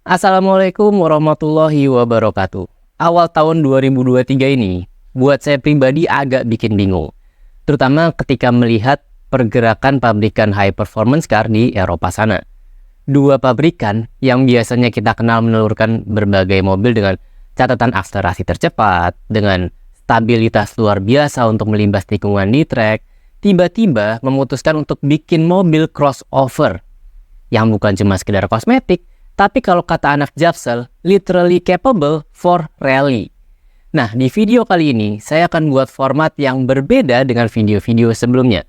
Assalamualaikum warahmatullahi wabarakatuh. Awal tahun 2023 ini, buat saya pribadi agak bikin bingung. Terutama ketika melihat pergerakan pabrikan high performance car di Eropa sana. Dua pabrikan yang biasanya kita kenal menelurkan berbagai mobil dengan catatan akselerasi tercepat, dengan stabilitas luar biasa untuk melindas tikungan di track, tiba-tiba memutuskan untuk bikin mobil crossover yang bukan cuma sekedar kosmetik, tapi kalau kata anak Japsel, literally capable for rally. Nah, di video kali ini, saya akan buat format yang berbeda dengan video-video sebelumnya.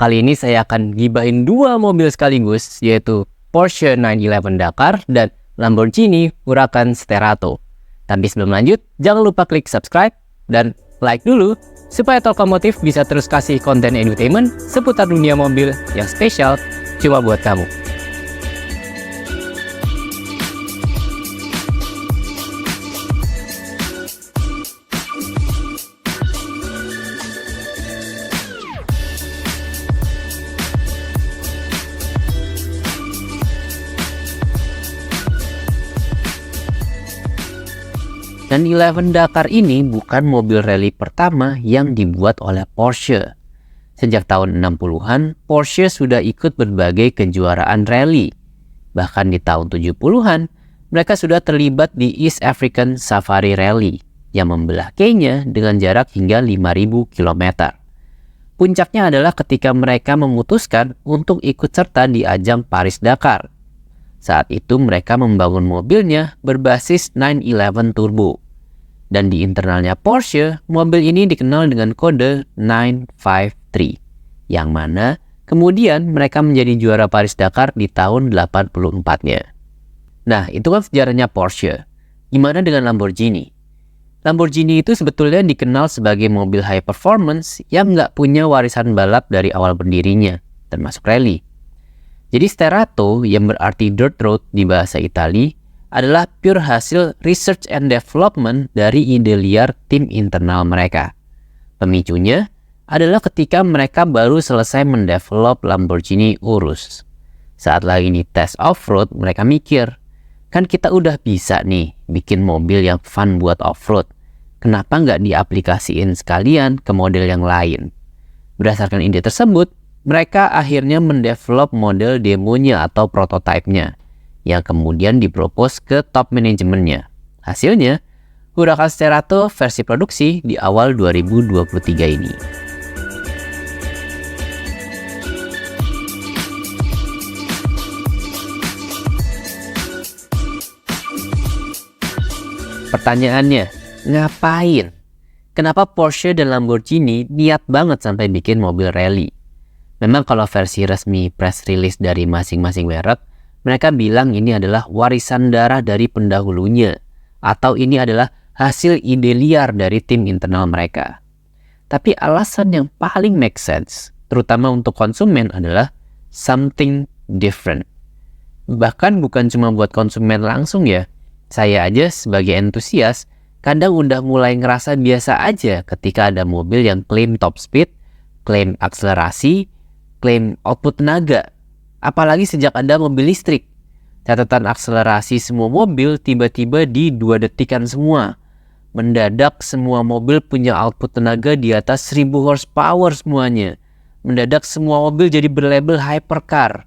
Kali ini saya akan gibahin dua mobil sekaligus, yaitu Porsche 911 Dakar dan Lamborghini Huracan Sterato. Tapi sebelum lanjut, jangan lupa klik subscribe dan like dulu, supaya Talkomotif bisa terus kasih konten entertainment seputar dunia mobil yang spesial cuma buat kamu. Dan 911 Dakar ini bukan mobil rally pertama yang dibuat oleh Porsche. Sejak tahun 60-an, Porsche sudah ikut berbagai kejuaraan rally. Bahkan di tahun 70-an, mereka sudah terlibat di East African Safari Rally yang membelah Kenya dengan jarak hingga 5.000 km. Puncaknya adalah ketika mereka memutuskan untuk ikut serta di ajang Paris-Dakar. Saat itu mereka membangun mobilnya berbasis 911 Turbo. Dan di internalnya Porsche, mobil ini dikenal dengan kode 953, yang mana kemudian mereka menjadi juara Paris-Dakar di tahun 84-nya. Nah, itu kan sejarahnya Porsche. Gimana dengan Lamborghini? Lamborghini itu sebetulnya dikenal sebagai mobil high performance yang nggak punya warisan balap dari awal berdirinya, termasuk rally. Jadi Sterato, yang berarti dirt road di bahasa Italia, adalah pure hasil research and development dari ide liar tim internal mereka. Pemicunya adalah ketika mereka baru selesai mendevelop Lamborghini Urus. Saat lagi di tes off-road, mereka mikir, kan kita udah bisa nih bikin mobil yang fun buat off-road. Kenapa nggak diaplikasiin sekalian ke model yang lain? Berdasarkan ide tersebut, mereka akhirnya mendevelop model demonya atau prototipenya, yang kemudian dipropos ke top manajemennya. Hasilnya, Huracan Sterato versi produksi di awal 2023 ini. Pertanyaannya, ngapain? Kenapa Porsche dan Lamborghini niat banget sampai bikin mobil rally? Memang kalau versi resmi press release dari masing-masing merek, mereka bilang ini adalah warisan darah dari pendahulunya, atau ini adalah hasil ide liar dari tim internal mereka. Tapi alasan yang paling make sense, terutama untuk konsumen, adalah something different. Bahkan bukan cuma buat konsumen langsung ya, saya aja sebagai entusias, kadang udah mulai ngerasa biasa aja ketika ada mobil yang klaim top speed, klaim akselerasi, klaim output tenaga. Apalagi sejak ada mobil listrik. Catatan akselerasi semua mobil tiba-tiba di 2 detikan semua. Mendadak semua mobil punya output tenaga di atas 1000 horsepower semuanya. Mendadak semua mobil jadi berlabel hypercar.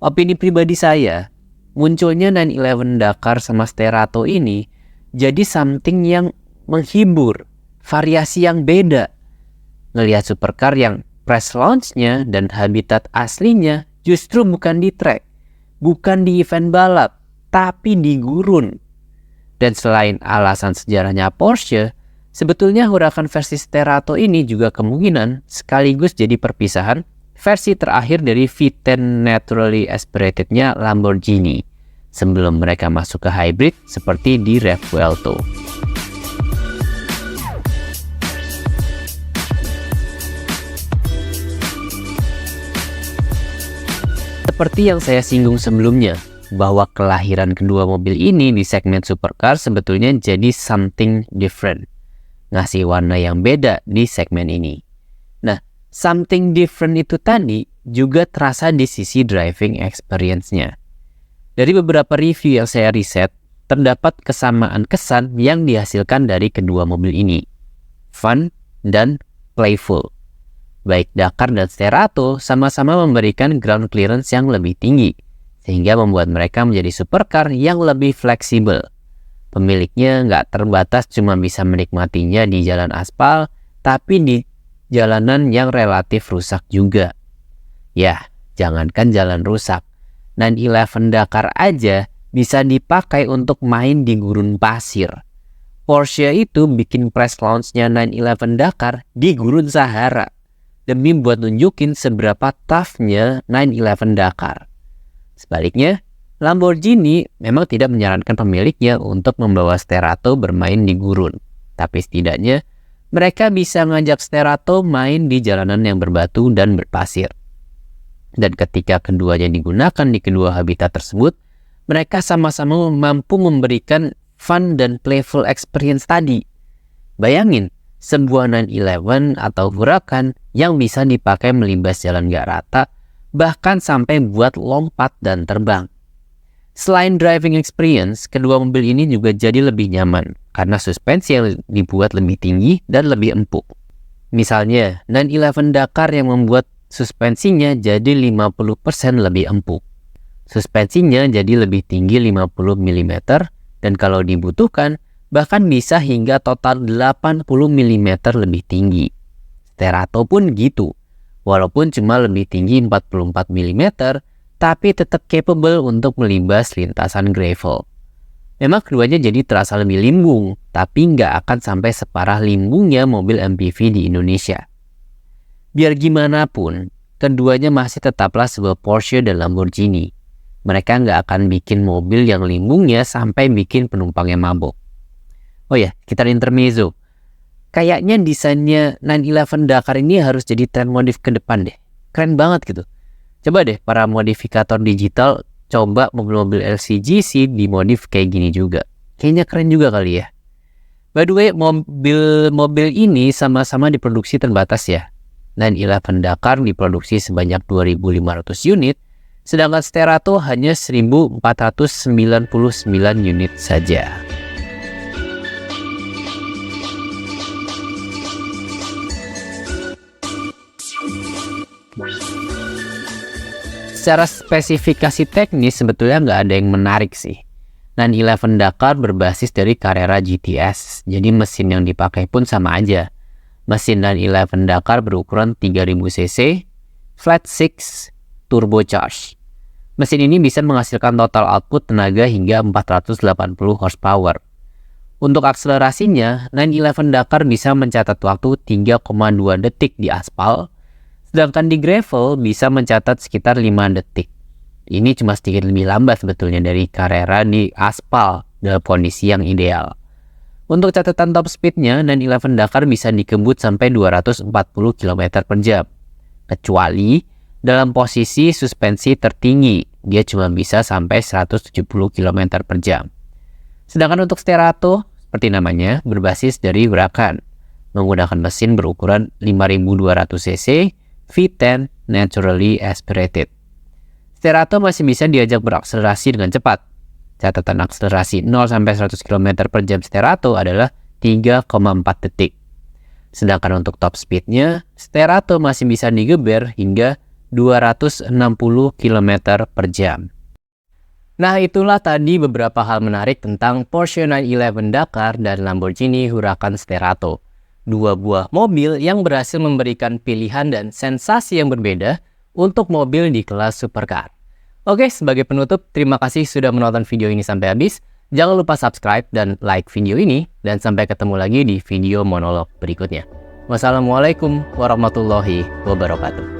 Opini pribadi saya, munculnya 911 Dakar sama Sterato ini jadi something yang menghibur, variasi yang beda. Ngelihat supercar yang press launch-nya dan habitat aslinya justru bukan di track, bukan di event balap, tapi di gurun. Dan selain alasan sejarahnya Porsche, sebetulnya Huracan versi Sterato ini juga kemungkinan sekaligus jadi perpisahan versi terakhir dari V10 naturally aspiratednya Lamborghini, sebelum mereka masuk ke hybrid seperti di Revuelto. Seperti yang saya singgung sebelumnya, bahwa kelahiran kedua mobil ini di segmen supercar sebetulnya jadi something different. Ngasih warna yang beda di segmen ini. Nah, something different itu tadi juga terasa di sisi driving experience-nya. Dari beberapa review yang saya riset, terdapat kesamaan kesan yang dihasilkan dari kedua mobil ini. Fun dan playful. Baik Dakar dan Cerato sama-sama memberikan ground clearance yang lebih tinggi, sehingga membuat mereka menjadi supercar yang lebih fleksibel. Pemiliknya nggak terbatas cuma bisa menikmatinya di jalan aspal, tapi di jalanan yang relatif rusak juga. Ya, jangankan jalan rusak, 911 Dakar aja bisa dipakai untuk main di gurun pasir. Porsche itu bikin press launch-nya 911 Dakar di gurun Sahara, demi buat nunjukin seberapa tough-nya 911 Dakar. Sebaliknya, Lamborghini memang tidak menyarankan pemiliknya untuk membawa Cerato bermain di gurun. Tapi setidaknya, mereka bisa ngajak Cerato main di jalanan yang berbatu dan berpasir. Dan ketika keduanya digunakan di kedua habitat tersebut, mereka sama-sama mampu memberikan fun dan playful experience tadi. Bayangin, sebuah 911 atau Huracan yang bisa dipakai melibas jalan gak rata, bahkan sampai buat lompat dan terbang. Selain driving experience, kedua mobil ini juga jadi lebih nyaman karena suspensi yang dibuat lebih tinggi dan lebih empuk. Misalnya, 911 Dakar yang membuat suspensinya jadi 50% lebih empuk. Suspensinya jadi lebih tinggi 50 mm dan kalau dibutuhkan bahkan bisa hingga total 80 mm lebih tinggi. Cerato pun gitu, walaupun cuma lebih tinggi 44 mm, tapi tetap capable untuk melibas lintasan gravel. Memang keduanya jadi terasa lebih limbung, tapi nggak akan sampai separah limbungnya mobil MPV di Indonesia. Biar gimana pun, keduanya masih tetaplah sebuah Porsche dan Lamborghini. Mereka nggak akan bikin mobil yang limbungnya sampai bikin penumpangnya mabok. Oh ya, kita intermezzo. Kayaknya desainnya 911 Dakar ini harus jadi tren modif ke depan deh. Keren banget gitu. Coba deh para modifikator digital coba mobil-mobil LCGC dimodif kayak gini juga. Kayaknya keren juga kali ya. By the way, mobil ini sama-sama diproduksi terbatas ya. 911 Dakar diproduksi sebanyak 2.500 unit, sedangkan Cerato hanya 1.499 unit saja. Secara spesifikasi teknis sebetulnya nggak ada yang menarik sih. 911 Dakar berbasis dari Carrera GTS, jadi mesin yang dipakai pun sama aja. Mesin 911 Dakar berukuran 3000 cc, flat 6, turbocharged. Mesin ini bisa menghasilkan total output tenaga hingga 480 horsepower. Untuk akselerasinya, 911 Dakar bisa mencatat waktu 3,2 detik di aspal, sedangkan di gravel bisa mencatat sekitar 5 detik. Ini cuma sedikit lebih lambat sebetulnya dari Carrera di aspal dalam kondisi yang ideal. Untuk catatan top speednya, 911 Dakar bisa dikebut sampai 240 km per jam. Kecuali dalam posisi suspensi tertinggi, dia cuma bisa sampai 170 km per jam. Sedangkan untuk Cerato, seperti namanya, berbasis dari Huracan, menggunakan mesin berukuran 5200 cc, V10 naturally aspirated. Cerato masih bisa diajak berakselerasi dengan cepat. Catatan akselerasi 0-100 km per jam Cerato adalah 3,4 detik. Sedangkan untuk top speednya, Cerato masih bisa digeber hingga 260 km per jam. Nah, itulah tadi beberapa hal menarik tentang Porsche 911 Dakar dan Lamborghini Huracan Cerato. Dua buah mobil yang berhasil memberikan pilihan dan sensasi yang berbeda untuk mobil di kelas supercar. Oke, sebagai penutup, terima kasih sudah menonton video ini sampai habis. Jangan lupa subscribe dan like video ini, dan sampai ketemu lagi di video monolog berikutnya. Wassalamualaikum warahmatullahi wabarakatuh.